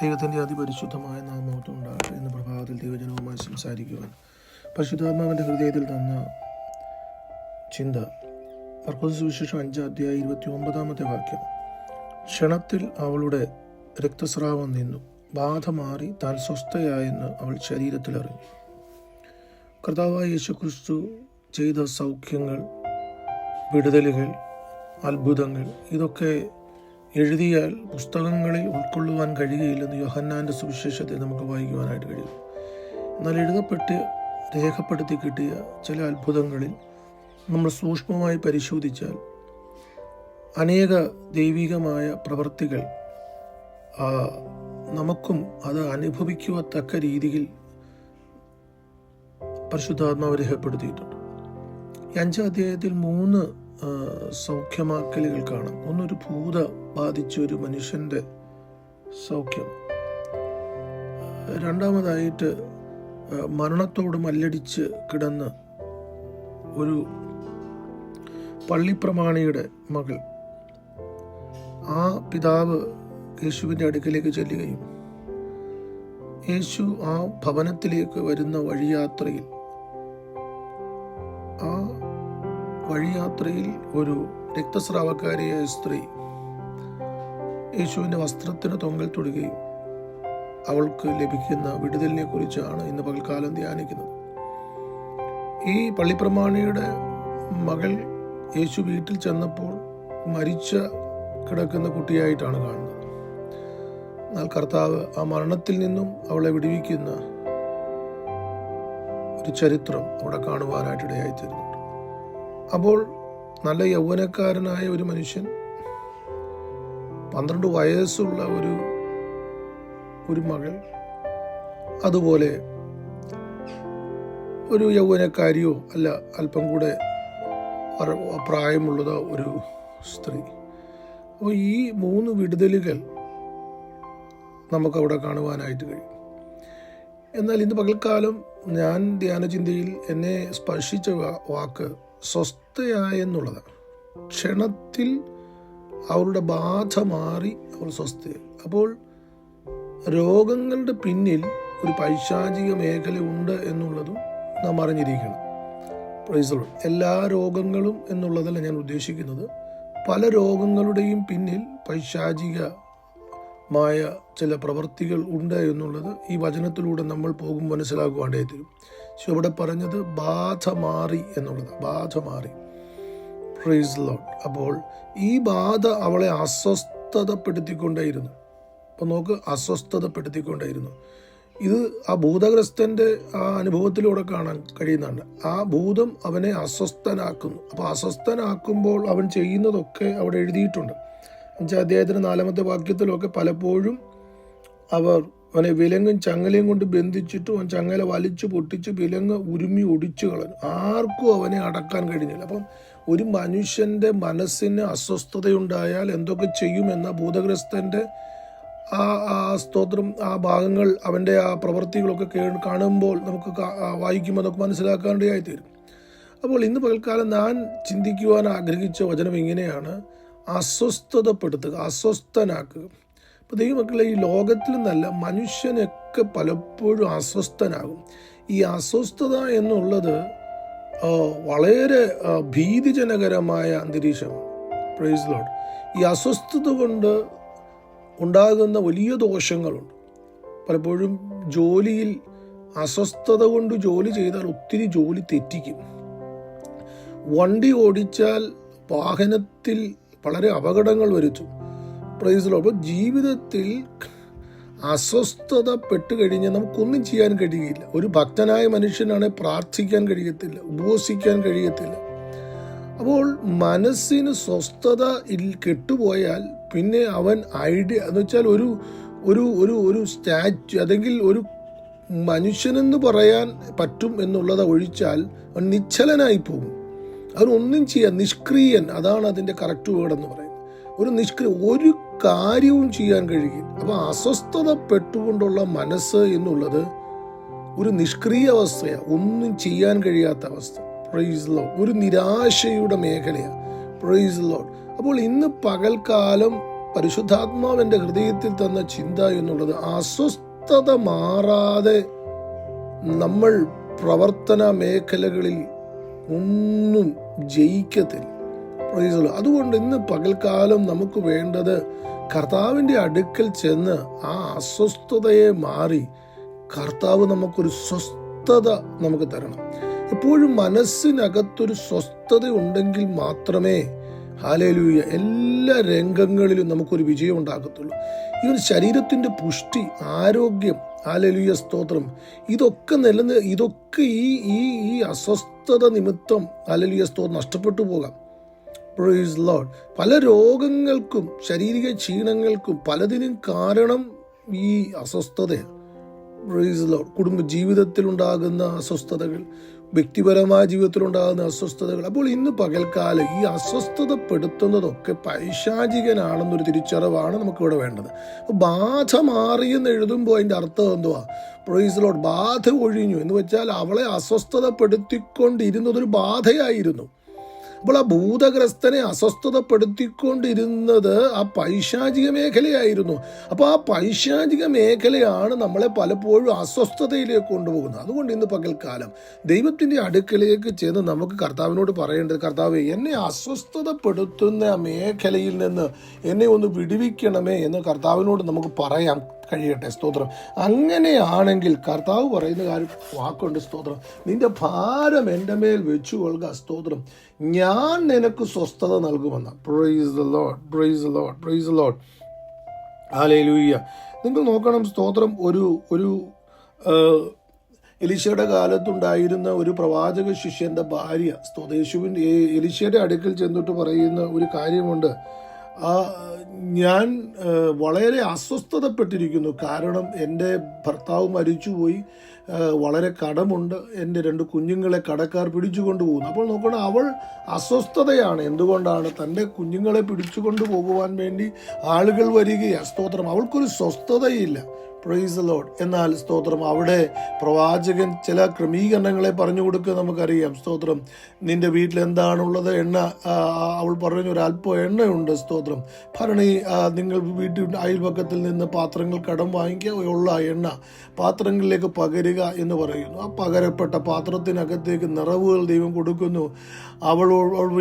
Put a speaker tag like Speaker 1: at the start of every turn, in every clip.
Speaker 1: ദൈവത്തിൻ്റെ അതിപരിശുദ്ധമായ നാമമഹത്വം ഉണ്ടാകട്ടെ. ഇന്ന് പ്രഭാതത്തിൽ ദൈവജനവുമായി സംസാരിക്കുവാൻ പരിശുദ്ധാത്മാവിൻ്റെ ഹൃദയത്തിൽ തന്ന ചിന്ത മർക്കോസ് സുവിശേഷം 5:29 വാക്യം. ക്ഷണത്തിൽ അവളുടെ രക്തസ്രാവം നിന്നു, ബാധ മാറി, താൻ സ്വസ്ഥയായെന്ന് അവൾ ശരീരത്തിൽ അറിഞ്ഞു. കർത്താവായ യേശുക്രിസ്തു ചെയ്ത സൗഖ്യങ്ങൾ, വിടുതലുകൾ, അത്ഭുതങ്ങൾ ഇതൊക്കെ എഴുതിയാൽ പുസ്തകങ്ങളിൽ ഉൾക്കൊള്ളുവാൻ കഴിയുകയില്ലെന്ന് യോഹന്നാൻ്റെ സുവിശേഷത്തെ നമുക്ക് വായിക്കുവാനായിട്ട് കഴിയും. എന്നാൽ എഴുതപ്പെട്ട് രേഖപ്പെടുത്തി കിട്ടിയ ചില അത്ഭുതങ്ങളിൽ നമ്മൾ സൂക്ഷ്മമായി പരിശോധിച്ചാൽ അനേക ദൈവികമായ പ്രവൃത്തികൾ നമുക്കും അത് അനുഭവിക്കുവത്തക്ക രീതിയിൽ പരിശുദ്ധാത്മാവ് രേഖപ്പെടുത്തിയിട്ടുണ്ട്. ഈ 5 അധ്യായത്തിൽ 3 സൗഖ്യമാക്കലുകൾ കാണാം. ഒന്നൊരു ഭൂത ബാധിച്ച ഒരു മനുഷ്യൻ്റെ സൗഖ്യം. രണ്ടാമതായിട്ട് മരണത്തോട് മല്ലടിച്ച് കിടന്ന് ഒരു പള്ളിപ്രമാണിയുടെ മകൾ, ആ പിതാവ് യേശുവിൻ്റെ അടുക്കലേക്ക് ചെല്ലുകയും യേശു ആ ഭവനത്തിലേക്ക് വരുന്ന വഴിയാത്രയിൽ ഒരു രക്തസ്രാവക്കാരിയായ സ്ത്രീ യേശുവിൻ്റെ വസ്ത്രത്തിന് തൊങ്ങൽ തൊടുകയും അവൾക്ക് ലഭിക്കുന്ന വിടുതലിനെ കുറിച്ചാണ് ഇന്ന് പകൽക്കാലം ധ്യാനിക്കുന്നത്. ഈ പള്ളിപ്രമാണിയുടെ മകൾ യേശു വീട്ടിൽ ചെന്നപ്പോൾ മരിച്ച കിടക്കുന്ന കുട്ടിയായിട്ടാണ് കാണുന്നത്. എന്നാൽ കർത്താവ് ആ മരണത്തിൽ നിന്നും അവളെ വിടുവിക്കുന്ന ഒരു ചരിത്രം അവിടെ കാണുവാനായിട്ടിടയായിത്തീരുന്നുണ്ട്. അപ്പോൾ നല്ല യൗവനക്കാരനായ ഒരു മനുഷ്യൻ, 12 വയസ്സുള്ള ഒരു മകൾ, അതുപോലെ ഒരു യൗവനക്കാരിയോ അല്ല അല്പം കൂടെ പ്രായമുള്ളതോ ഒരു സ്ത്രീ. അപ്പോൾ ഈ 3 വിടുതലുകൾ നമുക്കവിടെ കാണുവാനായിട്ട് കഴിയും. എന്നാൽ ഇന്ന് പകൽക്കാലം ഞാൻ ധ്യാനചിന്തയിൽ എന്നെ സ്പർശിച്ച വാക്ക് സ്വസ്ഥയായെന്നുള്ളതാണ്. ക്ഷണത്തിൽ അവളുടെ ബാധ മാറി അവൾ സ്വസ്ഥയായി. അപ്പോൾ രോഗങ്ങളുടെ പിന്നിൽ ഒരു പൈശാചിക മേഖല ഉണ്ട് എന്നുള്ളതും നാം അറിഞ്ഞിരിക്കണം. Price the Lord. എല്ലാ രോഗങ്ങളും എന്നുള്ളതല്ല ഞാൻ ഉദ്ദേശിക്കുന്നത്. പല രോഗങ്ങളുടെയും പിന്നിൽ പൈശാചികമായ ചില പ്രവൃത്തികൾ ഉണ്ട് എന്നുള്ളത് ഈ വചനത്തിലൂടെ നമ്മൾ പോകും മനസ്സിലാക്കുവാണ്ടേ തീരും. ഇവിടെ പറഞ്ഞത് ബാധ മാറി എന്നുള്ളത്, ബാധ മാറി. Price the Lord. അപ്പോൾ ഈ ബാധ അവളെ അസ്വസ്ഥതപ്പെടുത്തിക്കൊണ്ടേയിരുന്നു. അപ്പോൾ നോക്ക്, അസ്വസ്ഥതപ്പെടുത്തിക്കൊണ്ടേയിരുന്നു. ഇത് ആ ഭൂതഗ്രസ്തന്റെ ആ അനുഭവത്തിലൂടെ കാണാൻ കഴിയുന്നുണ്ട്. ആ ഭൂതം അവനെ അസ്വസ്ഥനാക്കുന്നു. അപ്പോൾ അസ്വസ്ഥനാക്കുമ്പോൾ അവൻ ചെയ്യുന്നതൊക്കെ അവിടെ എഴുതിയിട്ടുണ്ട്. 5 അധ്യായത്തിന് 4 വാക്യത്തിലൊക്കെ പലപ്പോഴും അവനെ വിലങ്ങും ചങ്ങലയും കൊണ്ട് ബന്ധിച്ചിട്ട് അവൻ ചങ്ങല വലിച്ചു പൊട്ടിച്ച് വിലങ്ങ് ഉരുമി ഒടിച്ചു കളഞ്ഞു. ആർക്കും അവനെ അടക്കാൻ കഴിഞ്ഞില്ല. അപ്പം ഒരു മനുഷ്യന്റെ മനസ്സിന് അസ്വസ്ഥതയുണ്ടായാൽ എന്തൊക്കെ ചെയ്യുമെന്ന ഭൂതഗ്രസ്തന്റെ ആ സ്തോത്രം, ആ ഭാഗങ്ങൾ, അവൻ്റെ ആ പ്രവൃത്തികളൊക്കെ കാണുമ്പോൾ നമുക്ക് വായിക്കുമ്പോൾ നമുക്ക് മനസ്സിലാക്കേണ്ടതായിത്തീരും. അപ്പോൾ ഇന്ന് പകൽക്കാലം ഞാൻ ചിന്തിക്കുവാൻ ആഗ്രഹിച്ച വചനം ഇങ്ങനെയാണ്: അസ്വസ്ഥതപ്പെടുത്തുക, അസ്വസ്ഥനാക്കുക. അപ്പോൾ ദൈവമക്കളെ, ഈ ലോകത്തിൽ നിന്നല്ല, മനുഷ്യനൊക്കെ പലപ്പോഴും അസ്വസ്ഥനാകും. ഈ അസ്വസ്ഥത എന്നുള്ളത് വളരെ ഭീതിജനകരമായ അന്തരീക്ഷമാണ്. Price the Lord. ഈ അസ്വസ്ഥത കൊണ്ട് ഉണ്ടാകുന്ന വലിയ ദോഷങ്ങളുണ്ട്. പലപ്പോഴും ജോലിയിൽ അസ്വസ്ഥത കൊണ്ട് ജോലി ചെയ്താൽ ഒത്തിരി ജോലി തെറ്റിക്കും. വണ്ടി ഓടിച്ചാൽ വാഹനത്തിൽ വളരെ അപകടങ്ങൾ വരുത്തും. Price the Lord. അപ്പോൾ ജീവിതത്തിൽ അസ്വസ്ഥതപ്പെട്ട് കഴിഞ്ഞാൽ നമുക്കൊന്നും ചെയ്യാൻ കഴിയില്ല. ഒരു ഭക്തനായ മനുഷ്യനാണെങ്കിൽ പ്രാർത്ഥിക്കാൻ കഴിയത്തില്ല, ഉപവസിക്കാൻ കഴിയത്തില്ല. അപ്പോൾ മനസ്സിന് സ്വസ്ഥത കെട്ടുപോയാൽ പിന്നെ അവൻ ഐഡിയ എന്ന് വെച്ചാൽ ഒരു സ്റ്റാച്യു അല്ലെങ്കിൽ ഒരു മനുഷ്യനെന്ന് പറയാൻ പറ്റും എന്നുള്ളത് ഒഴിച്ചാൽ അവൻ നിശ്ചലനായി പോകും. അവനൊന്നും ചെയ്യാൻ നിഷ്ക്രിയൻ, അതാണ് അതിൻ്റെ കറക്റ്റ് വേർഡ് എന്ന് പറയുന്നത്. ഒരു കാര്യവും ചെയ്യാൻ കഴിയില്ല. അപ്പോൾ അസ്വസ്ഥതപ്പെട്ടുകൊണ്ടുള്ള മനസ്സ് എന്നുള്ളത് ഒരു നിഷ്ക്രിയ അവസ്ഥയാണ്, ഒന്നും ചെയ്യാൻ കഴിയാത്ത അവസ്ഥ. Price the Lord. ഒരു നിരാശയുടെ മേഖലയാണ്. Price the Lord. അപ്പോൾ ഇന്ന് പകൽക്കാലം പരിശുദ്ധാത്മാവിന്റെ ഹൃദയത്തിൽ തന്ന ചിന്ത എന്നുള്ളത് അസ്വസ്ഥത മാറാതെ നമ്മൾ പ്രവർത്തന മേഖലകളിൽ ഒന്നും ജയിക്കത്തില്ല. അതുകൊണ്ട് ഇന്ന് പകൽക്കാലം നമുക്ക് വേണ്ടത് കർത്താവിൻ്റെ അടുക്കൽ ചെന്ന് ആ അസ്വസ്ഥതയെ മാറി കർത്താവ് നമുക്കൊരു സ്വസ്ഥത നമുക്ക് തരണം. എപ്പോഴും മനസ്സിനകത്തൊരു സ്വസ്ഥത ഉണ്ടെങ്കിൽ മാത്രമേ ഹല്ലേലൂയ എല്ലാ രംഗങ്ങളിലും നമുക്കൊരു വിജയം ഉണ്ടാകത്തുള്ളൂ. ഈ ഒരു ശരീരത്തിൻ്റെ പുഷ്ടി, ആരോഗ്യം, ഹല്ലേലൂയ സ്തോത്രം, ഇതൊക്കെ ഈ അസ്വസ്ഥത നിമിത്തം ഹല്ലേലൂയ സ്തോത്രം നഷ്ടപ്പെട്ടു പോകാം. Praise Lord. പല രോഗങ്ങൾക്കും ശാരീരിക ക്ഷീണങ്ങൾക്കും പലതിനും കാരണം ഈ അസ്വസ്ഥതയാണ്. Praise Lord. കുടുംബ ജീവിതത്തിലുണ്ടാകുന്ന അസ്വസ്ഥതകൾ, വ്യക്തിപരമായ ജീവിതത്തിലുണ്ടാകുന്ന അസ്വസ്ഥതകൾ. അപ്പോൾ ഇന്ന് പകൽക്കാലം ഈ അസ്വസ്ഥതപ്പെടുത്തുന്നതൊക്കെ പൈശാചികനാണെന്നൊരു തിരിച്ചറിവാണ് നമുക്കിവിടെ വേണ്ടത്. ബാധ മാറിയെന്ന് എഴുതുമ്പോൾ അതിൻ്റെ അർത്ഥം എന്തുവാ? Praise Lord. ബാധ ഒഴിഞ്ഞു എന്ന് വെച്ചാൽ അവളെ അസ്വസ്ഥതപ്പെടുത്തിക്കൊണ്ടിരുന്നതൊരു ബാധയായിരുന്നു. അപ്പോൾ ആ ഭൂതഗ്രസ്തനെ അസ്വസ്ഥതപ്പെടുത്തിക്കൊണ്ടിരുന്നത് ആ പൈശാചിക മേഖലയായിരുന്നു. അപ്പോൾ ആ പൈശാചിക മേഖലയാണ് നമ്മളെ പലപ്പോഴും അസ്വസ്ഥതയിലേക്ക് കൊണ്ടുപോകുന്നത്. അതുകൊണ്ട് ഇന്ന് പകൽക്കാലം ദൈവത്തിൻ്റെ അടുക്കലേക്ക് ചെന്ന് നമുക്ക് കർത്താവിനോട് പറയേണ്ടത്, കർത്താവേ, എന്നെ അസ്വസ്ഥതപ്പെടുത്തുന്ന ആ മേഖലയിൽ നിന്ന് എന്നെ ഒന്ന് വിടുവിക്കണമേ എന്ന് കർത്താവിനോട് നമുക്ക് പറയാം കഴിയട്ടെ. സ്തോത്രം. അങ്ങനെയാണെങ്കിൽ കർത്താവ് പറയുന്ന വാക്കുണ്ട്. സ്തോത്രം. നിന്റെ ഭാരം എൻ്റെ മേൽ വെച്ചു കൊള്ളുക. സ്തോത്രം. ഞാൻ നിനക്ക് സ്വസ്ഥത നൽകുമെന്ന. Praise the lord, praise the lord, praise the lord. Hallelujah. നിങ്ങൾ നോക്കണം. സ്തോത്രം. ഒരു എലീശയുടെ കാലത്തുണ്ടായിരുന്ന ഒരു പ്രവാചക ശിഷ്യന്റെ ഭാര്യ യേശുവിൻ്റെ എലീശയുടെ അടുക്കൽ ചെന്നിട്ട് പറയുന്ന ഒരു കാര്യമുണ്ട്. ഞാൻ വളരെ അസ്വസ്ഥതപ്പെട്ടിരിക്കുന്നു, കാരണം എൻ്റെ ഭർത്താവ് മരിച്ചുപോയി, വളരെ കടമുണ്ട്, എൻ്റെ 2 കുഞ്ഞുങ്ങളെ കടക്കാർ പിടിച്ചുകൊണ്ട് പോകുന്നു. അപ്പോൾ നോക്കണം, അവൾ അസ്വസ്ഥതയാണ്. എന്തുകൊണ്ടാണ്? തൻ്റെ കുഞ്ഞുങ്ങളെ പിടിച്ചുകൊണ്ട് പോകുവാൻ വേണ്ടി ആളുകൾ വരികയാണ്. സ്തോത്രം. അവൾക്കൊരു സ്വസ്ഥതയില്ല. Price the Lord. എന്നാൽ സ്തോത്രം, അവിടെ പ്രവാചകൻ ചില ക്രമീകരണങ്ങളെ പറഞ്ഞു കൊടുക്കുക നമുക്കറിയാം. സ്തോത്രം. നിന്റെ വീട്ടിൽ എന്താണുള്ളത്? എണ്ണ. അവൾ പറഞ്ഞു, ഒരല്പം എണ്ണയുണ്ട്. സ്തോത്രം. ഭരണി, നിങ്ങൾ വീട്ടിൽ അയൽപക്കത്തിൽ നിന്ന് പാത്രങ്ങൾ കടം വാങ്ങിക്കുക, ഉള്ള എണ്ണ പാത്രങ്ങളിലേക്ക് പകരുക എന്ന് പറയുന്നു. ആ പകരപ്പെട്ട പാത്രത്തിനകത്തേക്ക് നിറവുകൾ ദൈവം കൊടുക്കുന്നു. അവൾ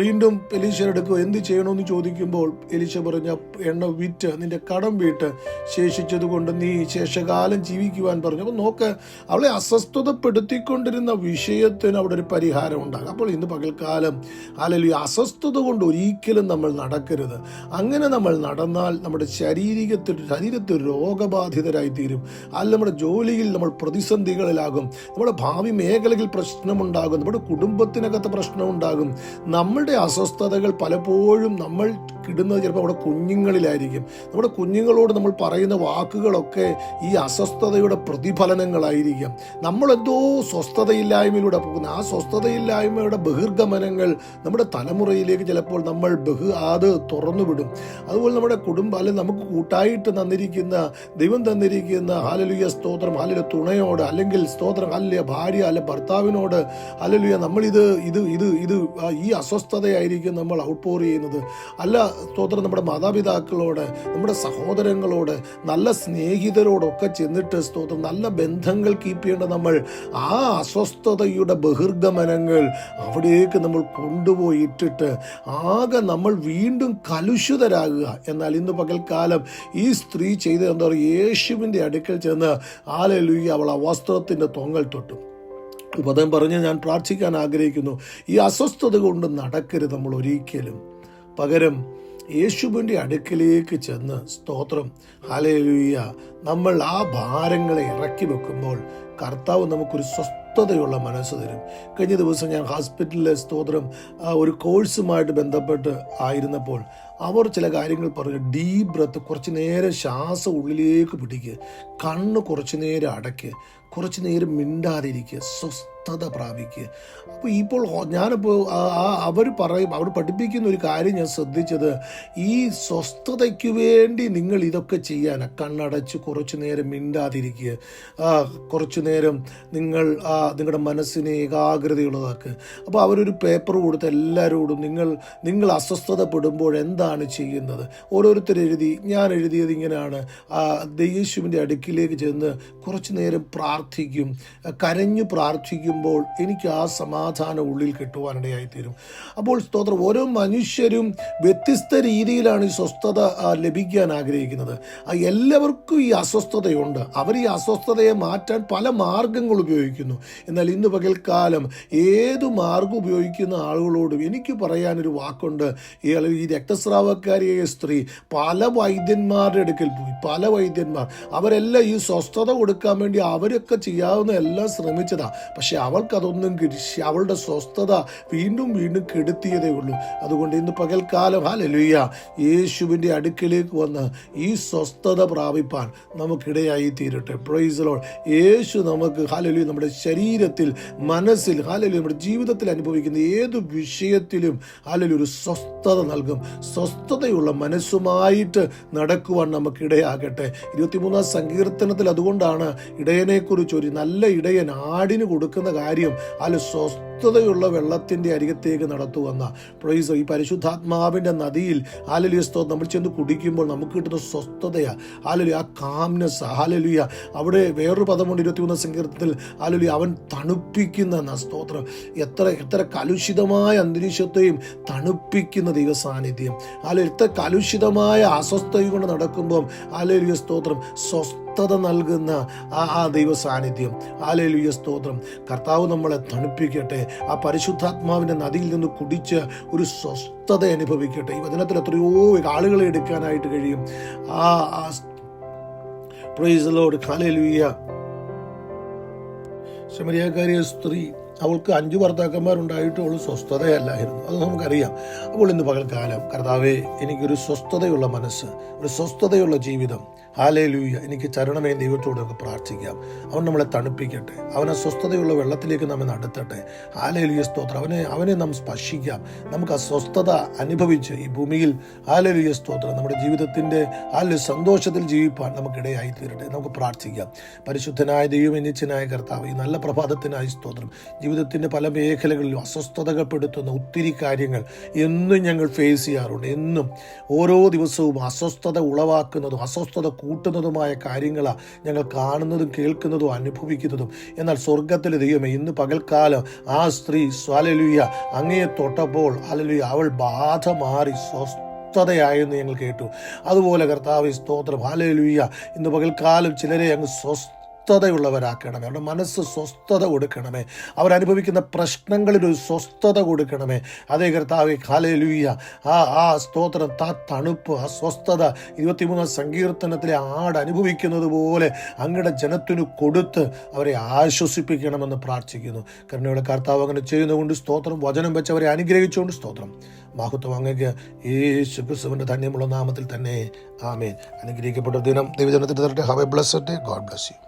Speaker 1: വീണ്ടും എലീശയെടുക്കുക, എന്ത് ചെയ്യണമെന്ന് ചോദിക്കുമ്പോൾ എലീശ പറഞ്ഞ, എണ്ണ വിറ്റ് നിന്റെ കടം വീട്ട് ശേഷിച്ചത് കൊണ്ട് നീ ശേഷകാലം ജീവിക്കുവാൻ പറഞ്ഞു. അപ്പോൾ നോക്ക്, അവളെ അസ്വസ്ഥതപ്പെടുത്തിക്കൊണ്ടിരുന്ന വിഷയത്തിന് അവിടെ ഒരു പരിഹാരം ഉണ്ടാകും. അപ്പോൾ ഇന്ന് പകൽക്കാലം ഹല്ലേലൂയ, അസ്വസ്ഥത കൊണ്ട് ഒരിക്കലും നമ്മൾ നടക്കരുത്. അങ്ങനെ നമ്മൾ നടന്നാൽ നമ്മുടെ ശരീരത്തിൽ രോഗബാധിതരായി തീരും. അല്ല, നമ്മുടെ ജോലിയിൽ നമ്മൾ പ്രതിസന്ധികളിലാകും, നമ്മുടെ ഭാവി മേഖലയിൽ പ്രശ്നമുണ്ടാകും, നമ്മുടെ കുടുംബത്തിനകത്ത് പ്രശ്നമുണ്ടാകും. നമ്മളുടെ അസ്വസ്ഥതകൾ പലപ്പോഴും നമ്മൾ കിടുന്നത് ചിലപ്പോൾ നമ്മുടെ കുഞ്ഞുങ്ങളിലായിരിക്കും. നമ്മുടെ കുഞ്ഞുങ്ങളോട് നമ്മൾ പറയുന്ന വാക്കുകളൊക്കെ ഈ അസ്വസ്ഥതയുടെ പ്രതിഫലനങ്ങളായിരിക്കാം. നമ്മളെന്തോ സ്വസ്ഥതയില്ലായ്മയിലൂടെ പോകുന്ന ആ സ്വസ്ഥതയില്ലായ്മയുടെ ബഹിർഗമനങ്ങൾ നമ്മുടെ തലമുറയിലേക്ക് ചിലപ്പോൾ നമ്മൾ അത് തുറന്നുവിടും. അതുപോലെ നമ്മുടെ കുടുംബം, അല്ലെങ്കിൽ നമുക്ക് കൂട്ടായിട്ട് ദൈവം തന്നിരിക്കുന്ന ഹല്ലേലൂയ സ്തോത്രം, ഹല്ലേലൂയ തുണയോട്, അല്ലെങ്കിൽ സ്തോത്രം ഹല്ലേലൂയ ഭാര്യ അല്ലെ ഭർത്താവിനോട് ഹല്ലേലൂയ നമ്മളിത് ഈ അസ്വസ്ഥതയായിരിക്കും നമ്മൾ ഔട്ട്പോർ ചെയ്യുന്നത്. അല്ല സ്തോത്രം, നമ്മുടെ മാതാപിതാക്കളോട്, നമ്മുടെ സഹോദരങ്ങളോട്, നല്ല സ്നേഹിതരോടൊക്കെ ചെന്നിട്ട് സ്തോത്രം നല്ല ബന്ധങ്ങൾ കീപ്പ് ചെയ്യേണ്ട നമ്മൾ ആ അസ്വസ്ഥതയുടെ ബഹിർഗമനങ്ങൾ അവിടേക്ക് നമ്മൾ കൊണ്ടുപോയി ഇട്ടിട്ട് ആകെ നമ്മൾ വീണ്ടും കലുഷിതരാകുക. എന്നാൽ ഇന്ന് പകൽക്കാലം ഈ സ്ത്രീ ചെയ്ത് എന്താ പറയുക, യേശുവിൻ്റെ അടുക്കൽ ചെന്ന് ഹല്ലേലൂയ അവൾ ആ വസ്ത്രത്തിൻ്റെ തൊങ്ങൽ തൊട്ടു. പദം പറഞ്ഞ് ഞാൻ പ്രാർത്ഥിക്കാൻ ആഗ്രഹിക്കുന്നു. ഈ അസ്വസ്ഥത കൊണ്ട് നടക്കരുത് നമ്മൾ ഒരിക്കലും. പകരം യേശുവിൻ്റെ അടുക്കലേക്ക് ചെന്ന് സ്തോത്രം ഹല്ലേലൂയ നമ്മൾ ആ ഭാരങ്ങളെ ഇറക്കി വെക്കുമ്പോൾ കർത്താവ് നമുക്കൊരു സ്വസ്ഥതയുള്ള മനസ്സ് തരും. കഴിഞ്ഞ ദിവസം ഞാൻ ഹോസ്പിറ്റലിലെ സ്തോത്രം ഒരു കോഴ്സുമായിട്ട് ബന്ധപ്പെട്ട് ആയിരുന്നപ്പോൾ അവർ ചില കാര്യങ്ങൾ പറഞ്ഞു. ഡീപ് ബ്രത്ത്, കുറച്ച് നേരം ശ്വാസം ഉള്ളിലേക്ക് പിടിക്കുക, കണ്ണ് കുറച്ച് നേരം അടയ്ക്കുക, കുറച്ച് നേരം മിണ്ടാതിരിക്കുക, സ്വസ്ഥത പ്രാപിക്കുക. അപ്പോൾ ഇപ്പോൾ ഞാനിപ്പോൾ അവർ പഠിപ്പിക്കുന്ന ഒരു കാര്യം ഞാൻ ശ്രദ്ധിച്ചത്, ഈ സ്വസ്ഥതയ്ക്ക് വേണ്ടി നിങ്ങൾ ഇതൊക്കെ ചെയ്യാൻ കണ്ണടച്ച് കുറച്ചു നേരം മിണ്ടാതിരിക്കുക, കുറച്ചു നേരം നിങ്ങൾ നിങ്ങളുടെ മനസ്സിനെ ഏകാഗ്രതയുള്ളതാക്കുക. അപ്പോൾ അവരൊരു പേപ്പർ കൊടുത്ത് എല്ലാവരോടും നിങ്ങൾ അസ്വസ്ഥതപ്പെടുമ്പോൾ എന്താണ് ചെയ്യുന്നത് ഓരോരുത്തർ ഞാൻ എഴുതിയത് ഇങ്ങനെയാണ്. യേശുവിൻ്റെ അടുക്കിലേക്ക് ചെന്ന് കുറച്ചു നേരം പ്രാർത്ഥിക്കും. കരഞ്ഞു പ്രാർത്ഥിക്കുമ്പോൾ എനിക്ക് ആ സമാധാനം ഉള്ളിൽ കിട്ടുവാനിടയായിത്തീരും. അപ്പോൾ സ്തോത്രം, ഓരോ മനുഷ്യരും വ്യത്യസ്ത രീതിയിലാണ് ഈ സ്വസ്ഥത ലഭിക്കാൻ ആഗ്രഹിക്കുന്നത്. എല്ലാവർക്കും ഈ അസ്വസ്ഥതയുണ്ട്. അവർ ഈ അസ്വസ്ഥതയെ മാറ്റാൻ പല മാർഗങ്ങൾ ഉപയോഗിക്കുന്നു. എന്നാൽ ഇന്ന് പകൽക്കാലം ഏതു മാർഗം ഉപയോഗിക്കുന്ന ആളുകളോടും എനിക്ക് പറയാനൊരു വാക്കുണ്ട്. ഈ രക്തസ്രാവക്കാരിയായ സ്ത്രീ പല വൈദ്യന്മാരുടെ അടുക്കൽ പോയി. പല വൈദ്യന്മാർ അവരെല്ലാം ഈ സ്വസ്ഥത കൊടുക്കാൻ വേണ്ടി അവരൊക്കെ ചെയ്യാവുന്ന എല്ലാം ശ്രമിച്ചതാ. പക്ഷെ അവൾക്കതൊന്നും അവളുടെ സ്വസ്ഥത വീണ്ടും വീണ്ടും കെടുത്തിയതേ ഉള്ളൂ. അതുകൊണ്ട് ഇന്ന് പകൽക്കാലം ഹല്ലേലൂയ യേശുവിൻ്റെ അടുക്കിലേക്ക് വന്ന് ഈ സ്വസ്ഥത പ്രാപിപ്പാൻ നമുക്കിടയായി തീരട്ടെ. Price the Lord. യേശു നമുക്ക് ഹല്ലേലൂയ നമ്മുടെ ശരീരത്തിൽ, മനസ്സിൽ, ഹല്ലേലൂയ നമ്മുടെ ജീവിതത്തിൽ അനുഭവിക്കുന്ന ഏത് വിഷയത്തിലും ഹല്ലേലൂയ ഒരു സ്വസ്ഥത നൽകും. സ്വസ്ഥതയുള്ള മനസ്സുമായിട്ട് നടക്കുവാൻ നമുക്കിടയാകട്ടെ. 23-ാം സങ്കീർത്തനത്തിൽ അതുകൊണ്ടാണ് ഇടയനെക്കുറിച്ച്, ഒരു നല്ല ഇടയൻ ആടിന് കൊടുക്കുന്ന കാര്യം സ്വസ്ഥതയുള്ള വെള്ളത്തിൻ്റെ അരികത്തേക്ക് നടത്തുവന്ന പ്രൈസ്. ഈ പരിശുദ്ധാത്മാവിൻ്റെ നദിയിൽ ഹല്ലേലൂയ നമ്മൾ ചെന്ന് കുടിക്കുമ്പോൾ നമുക്ക് കിട്ടുന്ന സ്വസ്ഥതയാ ഹല്ലേലൂയ, ആ കാംനെസ് ഹല്ലേലൂയ. അവിടെ വേറൊരു പദമുണ്ട് 23-ാം സങ്കീർത്തനത്തിൽ ഹല്ലേലൂയ, അവൻ തണുപ്പിക്കുന്ന സ്തോത്രം. എത്ര കലുഷിതമായ അന്തരീക്ഷത്തെയും തണുപ്പിക്കുന്ന ദൈവ സാന്നിധ്യം. എത്ര കലുഷിതമായ അസ്വസ്ഥയും കൊണ്ട് നടക്കുമ്പം ഹല്ലേലൂയ സ്തോത്രം സ്വസ്ഥത നൽകുന്ന ആ ദൈവ സാന്നിധ്യം. ഹല്ലേലൂയ സ്തോത്രം. കർത്താവ് നമ്മളെ തണുപ്പിക്കട്ടെ. ആ പരിശുദ്ധാത്മാവിൻ്റെ നദിയിൽ നിന്ന് കുടിച്ച് ഒരു സ്വസ്ഥത അനുഭവിക്കട്ടെ. ഈ വചനത്തിൽ എത്രയോ ആളുകളെ എടുക്കാനായിട്ട് കഴിയും. Price the lord. ഹല്ലേലൂയ. ശമരിയാക്കാരിയ സ്ത്രീ, അവൾക്ക് 5 ഭർത്താക്കന്മാരുണ്ടായിട്ട് അവൾ സ്വസ്ഥതയല്ലായിരുന്നു. അത് നമുക്കറിയാം. അപ്പോൾ ഇന്ന് പകൽക്കാലം, കർത്താവേ എനിക്കൊരു സ്വസ്ഥതയുള്ള മനസ്സ്, ഒരു സ്വസ്ഥതയുള്ള ജീവിതം ഹല്ലേലൂയ എനിക്ക് തരണമേ ദൈവത്തോട് നമുക്ക് പ്രാർത്ഥിക്കാം. അവൻ നമ്മളെ തണുപ്പിക്കട്ടെ. അവനെ സ്വസ്ഥതയുള്ള വെള്ളത്തിലേക്ക് നമ്മെ നടത്തട്ടെ. ഹല്ലേലൂയ സ്തോത്രം. അവനെ നാം സ്പർശിക്കാം. നമുക്ക് ആ സ്വസ്ഥത അനുഭവിച്ച് ഈ ഭൂമിയിൽ ഹല്ലേലൂയ സ്തോത്രം നമ്മുടെ ജീവിതത്തിൻ്റെ സന്തോഷത്തിൽ ജീവിപ്പാൻ നമുക്കിടയായി തീരട്ടെ. നമുക്ക് പ്രാർത്ഥിക്കാം. പരിശുദ്ധനായ ദൈവം, നിത്യനായ കർത്താവ്, ഈ നല്ല പ്രഭാതത്തിനായി സ്തോത്രം. ജീവിതത്തിൻ്റെ പല മേഖലകളിലും അസ്വസ്ഥതകപ്പെടുത്തുന്ന ഒത്തിരി കാര്യങ്ങൾ എന്നും ഞങ്ങൾ ഫേസ് ചെയ്യാറുണ്ട്. എന്നും ഓരോ ദിവസവും അസ്വസ്ഥത ഉളവാക്കുന്നതും അസ്വസ്ഥത കൂട്ടുന്നതുമായ കാര്യങ്ങളാണ് ഞങ്ങൾ കാണുന്നതും കേൾക്കുന്നതും അനുഭവിക്കുന്നതും. എന്നാൽ സ്വർഗത്തിലെ ദൈവമേ, ഇന്ന് പകൽക്കാലം ആ സ്ത്രീ ഹല്ലേലൂയ അങ്ങയെ തൊട്ടപ്പോൾ ഹല്ലേലൂയ അവൾ ബാധ മാറി സ്വസ്ഥതയായെന്ന് ഞങ്ങൾ കേട്ടു. അതുപോലെ കർത്താവേ സ്തോത്രം ഹല്ലേലൂയ ഇന്ന് പകൽക്കാലം ചിലരെ അങ്ങ് സ്വസ്ഥതയുള്ളവരാക്കണമേ. അവരുടെ മനസ്സ് സ്വസ്ഥത കൊടുക്കണമേ. അവരനുഭവിക്കുന്ന പ്രശ്നങ്ങളിൽ ഒരു സ്വസ്ഥത കൊടുക്കണമേ. അതേ കർത്താവേ ഹല്ലേലൂയ ആ സ്തോത്രം, തണുപ്പ്, ആ സ്വസ്ഥത 23-ാം സങ്കീർത്തനത്തിലെ ആട് അനുഭവിക്കുന്നത് പോലെ അങ്ങയുടെ ജനത്തിന് കൊടുത്ത് അവരെ ആശ്വസിപ്പിക്കണമെന്ന് പ്രാർത്ഥിക്കുന്നു. കരുണയുടെ കർത്താവ് അങ്ങനെ ചെയ്യുന്നതുകൊണ്ട് സ്തോത്രം. വചനം വെച്ച് അവരെ അനുഗ്രഹിച്ചുകൊണ്ട് സ്തോത്രം. മഹത്വം അങ്ങേക്ക് യേശു ക്രിസ്തുവിൻ്റെ ധന്യമുള്ള നാമത്തിൽ തന്നെ ആമേൻ. അനുഗ്രഹിക്കപ്പെട്ട ദിനം ദൈവജനത്തിന് തരട്ടെ. Have A blessed day. God bless you.